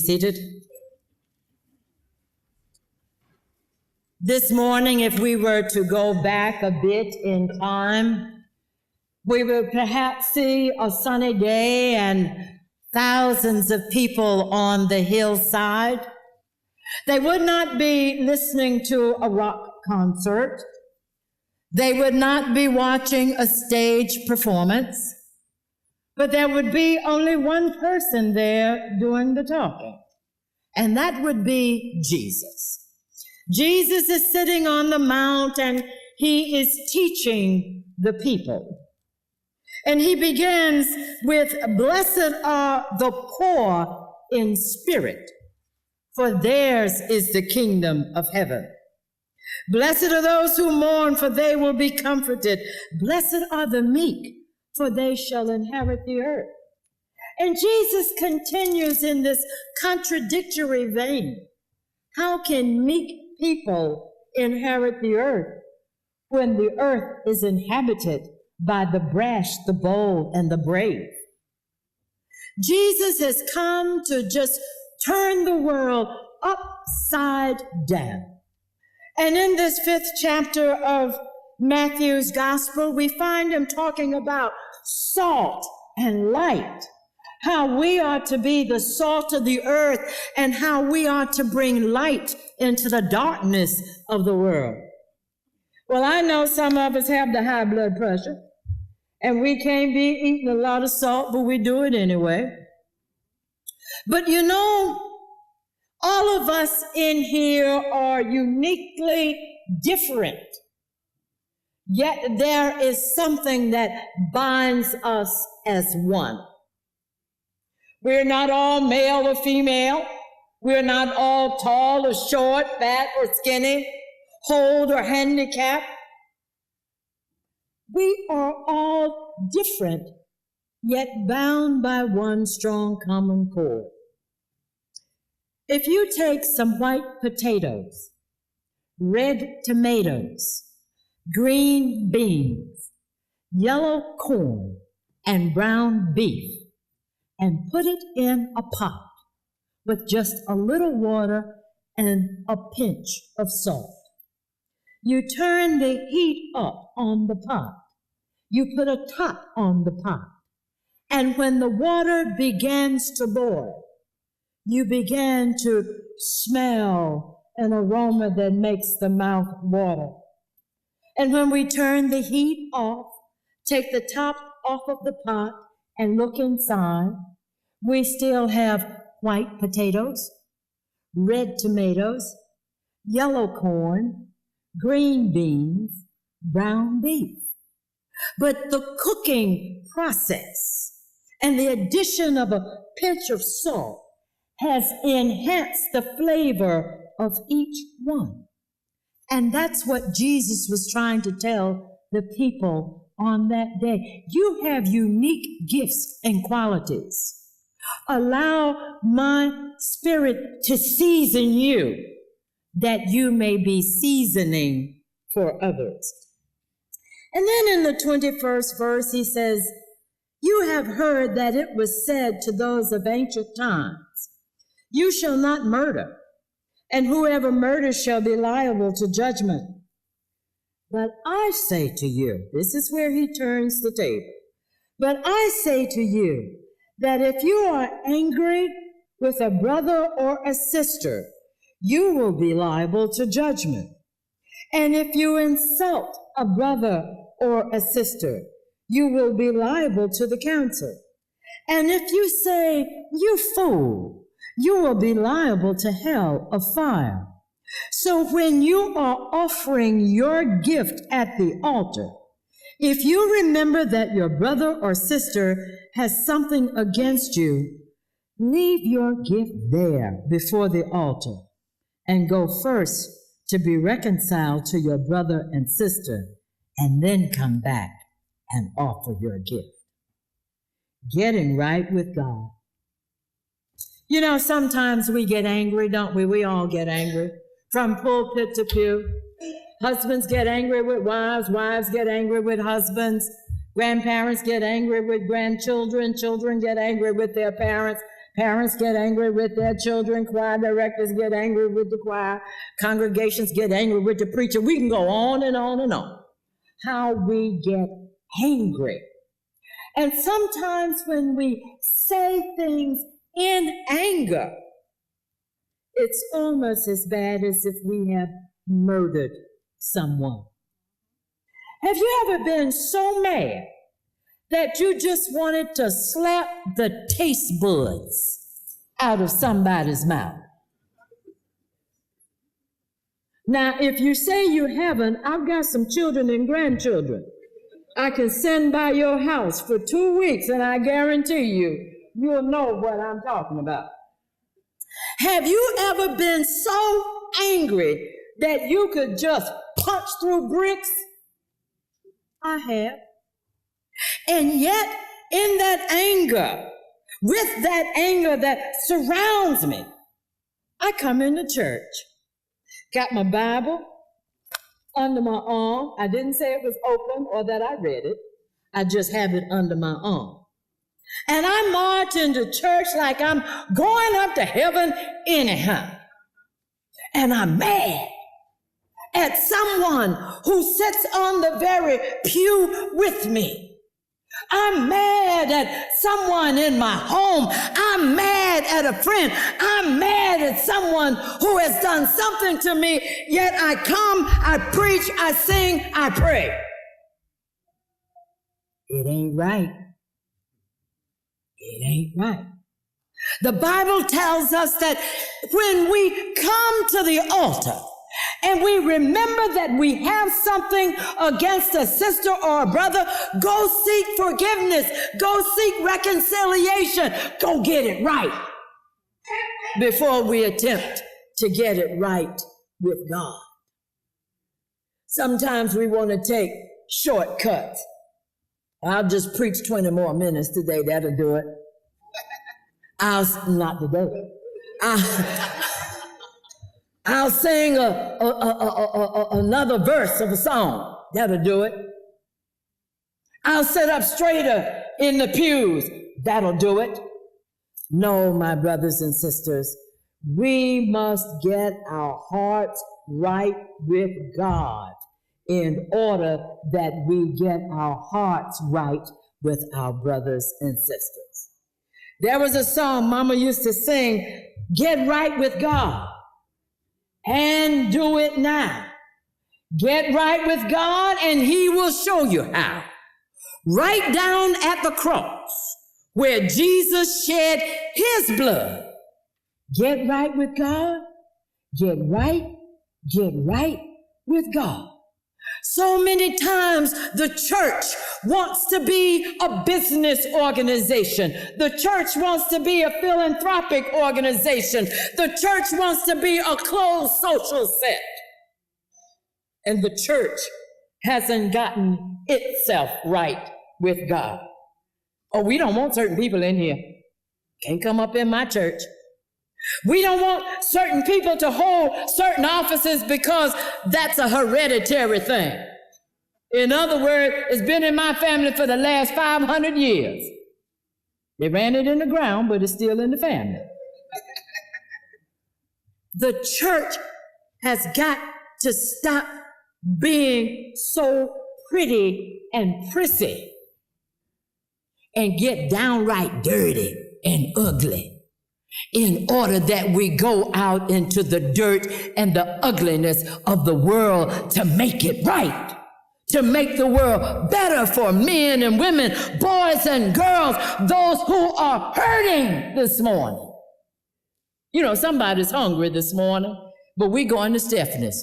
seated. This morning, if we were to go back a bit in time, we would perhaps see a sunny day and thousands of people on the hillside. They would not be listening to a rock concert. They would not be watching a stage performance. But there would be only one person there doing the talking, and that would be Jesus. Jesus is sitting on the mount, and he is teaching the people. And he begins with, "Blessed are the poor in spirit, for theirs is the kingdom of heaven. Blessed are those who mourn, for they will be comforted. Blessed are the meek, for they shall inherit the earth." And Jesus continues in this contradictory vein. How can meek people inherit the earth when the earth is inhabited by the brash, the bold, and the brave? Jesus has come to just turn the world upside down. And in this 5th chapter of Matthew's gospel, we find him talking about salt and light, how we are to be the salt of the earth and how we are to bring light into the darkness of the world. Well, I know some of us have the high blood pressure and we can't be eating a lot of salt, but we do it anyway. But you know, all of us in here are uniquely different. Yet there is something that binds us as one. We're not all male or female. We're not all tall or short, fat or skinny, old or handicapped. We are all different, yet bound by one strong common cord. If you take some white potatoes, red tomatoes, green beans, yellow corn, and brown beef, and put it in a pot with just a little water and a pinch of salt. You turn the heat up on the pot. You put a top on the pot. And when the water begins to boil, you begin to smell an aroma that makes the mouth water. And when we turn the heat off, take the top off of the pot and look inside, we still have white potatoes, red tomatoes, yellow corn, green beans, brown beef. But the cooking process and the addition of a pinch of salt has enhanced the flavor of each one. And that's what Jesus was trying to tell the people on that day. You have unique gifts and qualities. Allow my spirit to season you, that you may be seasoning for others. And then in the 21st verse, he says, "You have heard that it was said to those of ancient times, 'You shall not murder, and whoever murders shall be liable to judgment.' But I say to you," this is where he turns the table, "but I say to you that if you are angry with a brother or a sister, you will be liable to judgment. And if you insult a brother or a sister, you will be liable to the council. And if you say, 'You fool,' you will be liable to hell of fire. So when you are offering your gift at the altar, if you remember that your brother or sister has something against you, leave your gift there before the altar and go first to be reconciled to your brother and sister, and then come back and offer your gift." Getting right with God. You know, sometimes we get angry, don't we? We all get angry from pulpit to pew. Husbands get angry with wives, wives get angry with husbands, grandparents get angry with grandchildren, children get angry with their parents, Parents get angry with their children. Choir directors get angry with the choir. Congregations get angry with the preacher. We can go on and on and on. How we get angry. And sometimes when we say things in anger, it's almost as bad as if we have murdered someone. Have you ever been so mad that you just wanted to slap the taste buds out of somebody's mouth? Now, if you say you haven't, I've got some children and grandchildren I can send by your house for 2 weeks, and I guarantee you'll know what I'm talking about. Have you ever been so angry that you could just punch through bricks? I have. And yet, in that anger, with that anger that surrounds me, I come into church, got my Bible under my arm. I didn't say it was open or that I read it. I just have it under my arm. And I march into church like I'm going up to heaven anyhow. And I'm mad at someone who sits on the very pew with me. I'm mad at someone in my home. I'm mad at a friend. I'm mad at someone who has done something to me, yet I come, I preach, I sing, I pray. It ain't right. It ain't right. The Bible tells us that when we come to the altar and we remember that we have something against a sister or a brother, go seek forgiveness, go seek reconciliation, go get it right before we attempt to get it right with God. Sometimes we want to take shortcuts. I'll just preach 20 more minutes today, that'll do it. Not today. I'll sing another verse of a song. That'll do it. I'll sit up straighter in the pews. That'll do it. No, my brothers and sisters, we must get our hearts right with God in order that we get our hearts right with our brothers and sisters. There was a song Mama used to sing, "Get right with God and do it now." Get right with God and He will show you how. Right down at the cross where Jesus shed His blood. Get right with God. Get right with God. So many times the church wants to be a business organization. The church wants to be a philanthropic organization. The church wants to be a closed social set. And the church hasn't gotten itself right with God. Oh, we don't want certain people in here. Can't come up in my church. We don't want certain people to hold certain offices because that's a hereditary thing. In other words, it's been in my family for the last 500 years. They ran it in the ground, but it's still in the family. The church has got to stop being so pretty and prissy and get downright dirty and ugly, in order that we go out into the dirt and the ugliness of the world to make it right, to make the world better for men and women, boys and girls, those who are hurting this morning. You know, somebody's hungry this morning, but we're going to Stephanie's.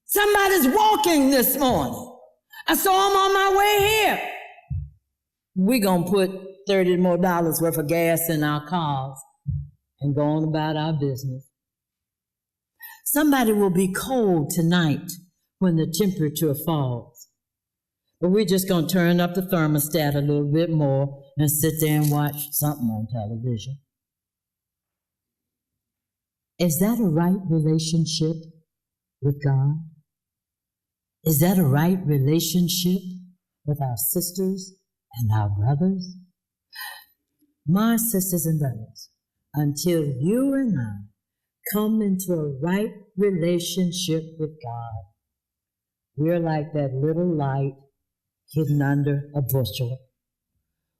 Somebody's walking this morning. I saw them on my way here. We're going to put $30 more worth of gas in our cars and go on about our business. Somebody will be cold tonight when the temperature falls. But we're just going to turn up the thermostat a little bit more and sit there and watch something on television. Is that a right relationship with God? Is that a right relationship with our sisters and our brothers? My sisters and brothers, until you and I come into a right relationship with God, we're like that little light hidden under a bushel.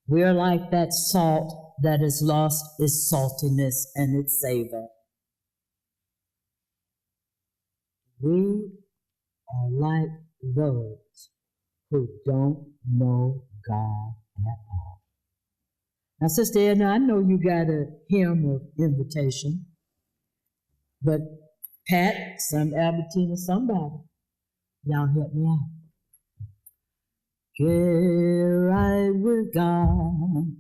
We're like that salt that has lost its saltiness and its savor. We are like those who don't know God at all. Now, Sister Edna, I know you got a hymn of invitation, but Pat, some Albertina, somebody, y'all help me out. Get right with God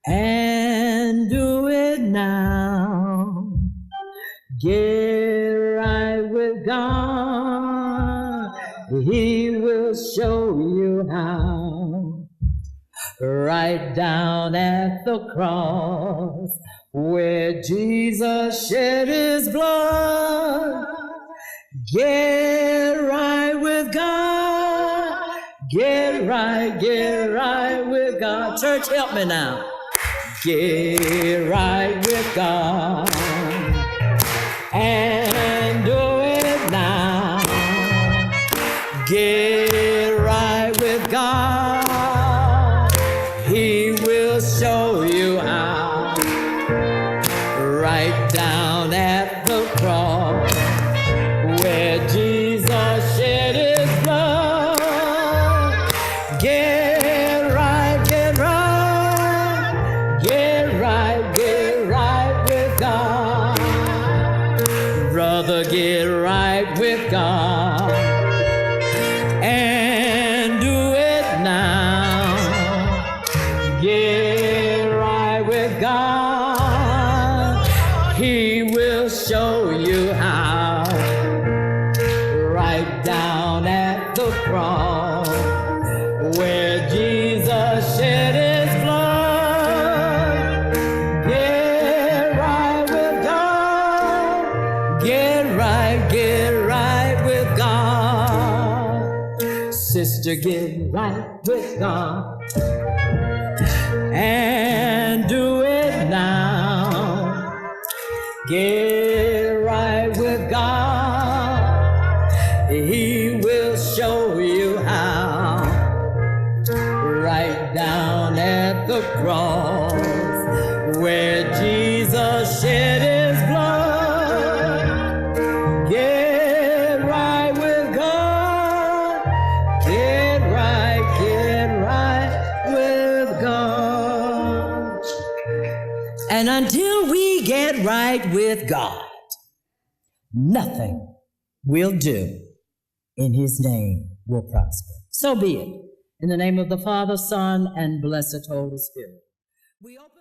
and do it now. Get right with God, He will show you how. Right down at the cross where Jesus shed His blood. Get right with God. Get right with God. Church, help me now. Get right with God and do it now. Get right with God. He will show you how. Right down at the cross where Jesus shed His blood. Get right with God. Brother, get right with God and do it now. Get right with God. He will show you how. Right down at the cross where Jesus shed His blood. Get right with God. Get right with God. Sister, get right with God and do it now. Get right with God. He will show you how. Right down at the cross where Jesus shed His blood. Get right with God. Get right with God. And until we get right with God, nothing will do in His name will prosper. So be it. In the name of the Father, Son, and blessed Holy Spirit. We open